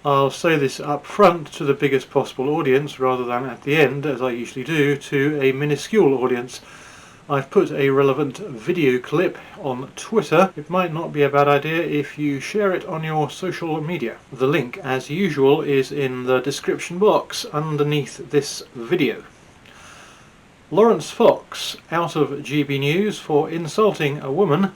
I'll say this up front to the biggest possible audience rather than at the end, as I usually do, to a minuscule audience. I've put a relevant video clip on Twitter. It might not be a bad idea if you share it on your social media. The link, as usual, is in the description box underneath this video. Laurence Fox out of GB News for insulting a woman,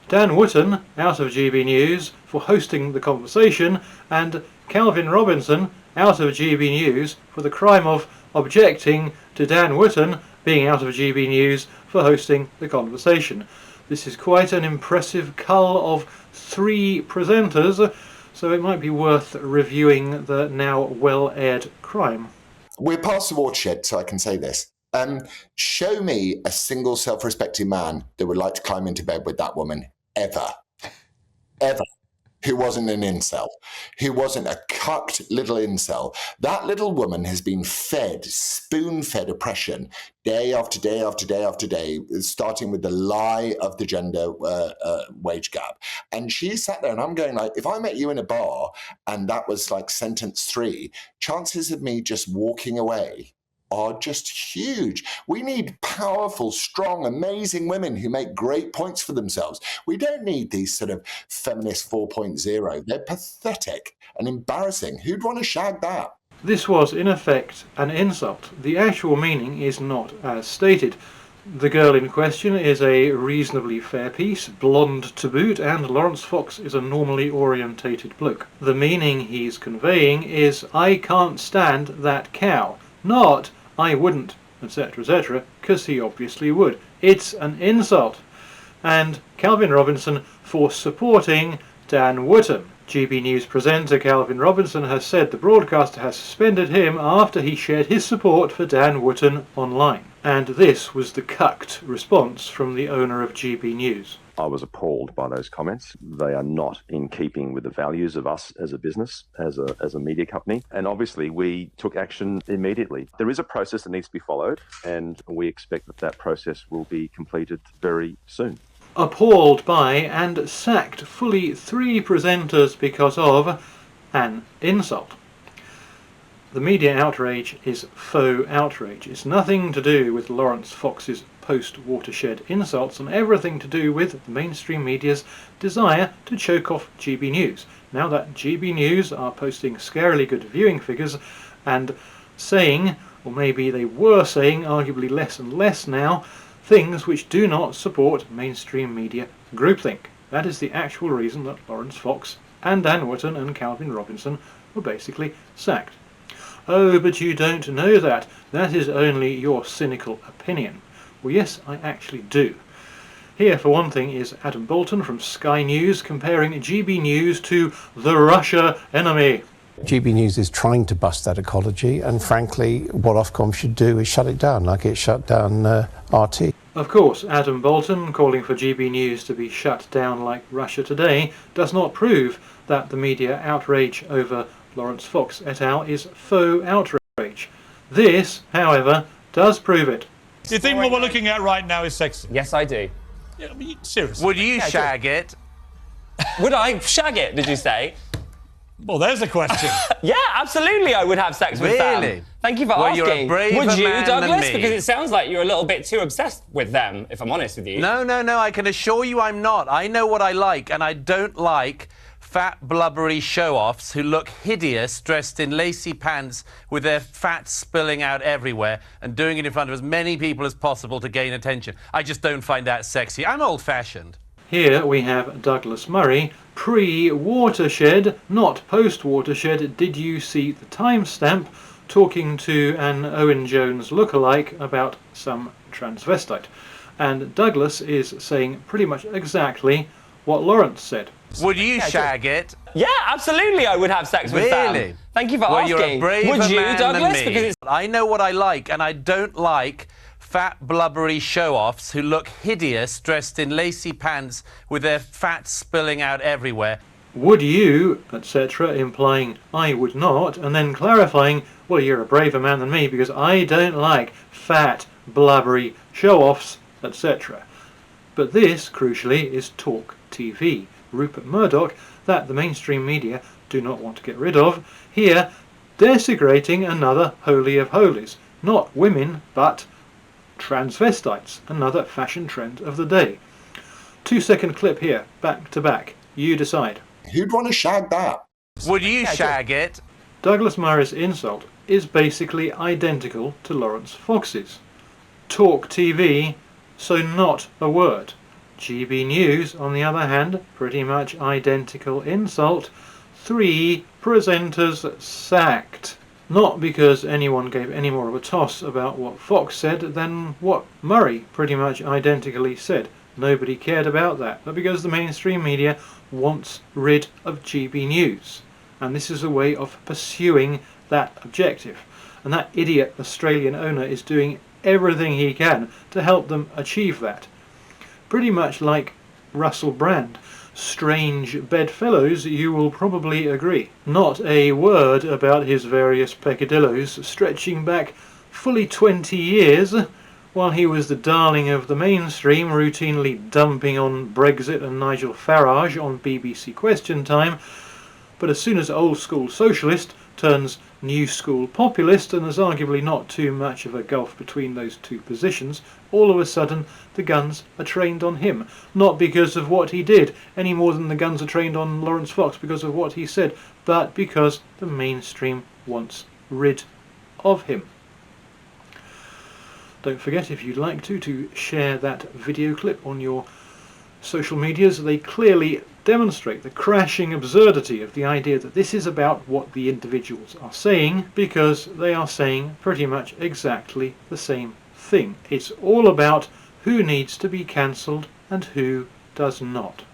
Dan Wooton out of GB News for hosting the conversation, and Calvin Robinson out of GB News for the crime of objecting to Dan Wooton being out of GB News for hosting the conversation. This is quite an impressive cull of 3 presenters, so it might be worth reviewing the now well-aired crime. We're past the watershed, so I can say this. Show me a single self-respecting man that would like to climb into bed with that woman, ever, who wasn't an incel, who wasn't a cucked little incel. That little woman has been fed, spoon-fed oppression day after day after day after day, starting with the lie of the gender wage gap. And she sat there and I'm going like, if I met you in a bar and that was like sentence 3, chances of me just walking away are just huge. We need powerful, strong, amazing women who make great points for themselves. We don't need these sort of feminist 4.0. They're pathetic and embarrassing. Who'd want to shag that? This was, in effect, an insult. The actual meaning is not as stated. The girl in question is a reasonably fair piece, blonde to boot, and Laurence Fox is a normally orientated bloke. The meaning he's conveying is, I can't stand that cow. Not, I wouldn't, etc., etc., because he obviously would. It's an insult. And Calvin Robinson for supporting Dan Wooton. GB News presenter Calvin Robinson has said the broadcaster has suspended him after he shared his support for Dan Wooton online. And this was the cucked response from the owner of GB News. I was appalled by those comments. They are not in keeping with the values of us as a business, as a media company. And obviously we took action immediately. There is a process that needs to be followed, and we expect that that process will be completed very soon. Appalled by and sacked fully 3 presenters because of an insult. The media outrage is faux outrage. It's nothing to do with Laurence Fox's post-watershed insults and everything to do with the mainstream media's desire to choke off GB News. Now that GB News are posting scarily good viewing figures and saying, or maybe they were saying, arguably less and less now, things which do not support mainstream media groupthink. That is the actual reason that Laurence Fox and Dan Wooton and Calvin Robinson were basically sacked. Oh, but you don't know that. That is only your cynical opinion. Well, yes, I actually do. Here, for one thing, is Adam Bolton from Sky News comparing GB News to the Russia enemy. GB News is trying to bust that ecology, and frankly, what Ofcom should do is shut it down, like it shut down RT. Of course, Adam Bolton calling for GB News to be shut down like Russia Today does not prove that the media outrage over Laurence Fox et al. Is faux outrage. This, however, does prove it. Do you think what we're looking at right now is sexy? Yes, I do. Yeah, I mean, seriously. Would you shag it? Would I shag it, did you say? Well, there's a question. Yeah, absolutely I would have sex with them. Really? Thank you for asking. You're a braver would you, man Douglas? than me. Because it sounds like you're a little bit too obsessed with them, if I'm honest with you. No, I can assure you I'm not. I know what I like, and I don't like fat, blubbery show-offs who look hideous dressed in lacy pants with their fat spilling out everywhere and doing it in front of as many people as possible to gain attention. I just don't find that sexy. I'm old-fashioned. Here we have Douglas Murray, pre-watershed, not post-watershed. Did you see the timestamp? Talking to an Owen Jones lookalike about some transvestite. And Douglas is saying pretty much exactly what Laurence said. Would you shag it? Yeah, absolutely I would have sex with them. Really? Thank you for asking. You're a braver would you, man Douglas? than me. Because I know what I like, and I don't like fat, blubbery show-offs who look hideous dressed in lacy pants with their fat spilling out everywhere. Would you, etc., implying I would not, and then clarifying, well, you're a braver man than me because I don't like fat, blubbery show-offs, etc. But this, crucially, is Talk TV. Rupert Murdoch, that the mainstream media do not want to get rid of. Here, desecrating another holy of holies. Not women, but transvestites, another fashion trend of the day. 2-second clip here, back to back. You decide. Who'd want to shag that? Would you shag it? Douglas Murray's insult is basically identical to Laurence Fox's. Talk TV, so not a word. GB News, on the other hand, pretty much identical insult. 3 presenters sacked. Not because anyone gave any more of a toss about what Fox said than what Murray pretty much identically said. Nobody cared about that, but because the mainstream media wants rid of GB News. And this is a way of pursuing that objective. And that idiot Australian owner is doing everything he can to help them achieve that. Pretty much like Russell Brand. Strange bedfellows, you will probably agree. Not a word about his various peccadillos stretching back fully 20 years while he was the darling of the mainstream, routinely dumping on Brexit and Nigel Farage on BBC Question Time. But as soon as old school socialist turns new school populist, and there's arguably not too much of a gulf between those two positions, all of a sudden the guns are trained on him. Not because of what he did, any more than the guns are trained on Laurence Fox because of what he said, but because the mainstream wants rid of him. Don't forget, if you'd like to share that video clip on your social medias. They clearly demonstrate the crashing absurdity of the idea that this is about what the individuals are saying, because they are saying pretty much exactly the same thing. It's all about who needs to be cancelled and who does not.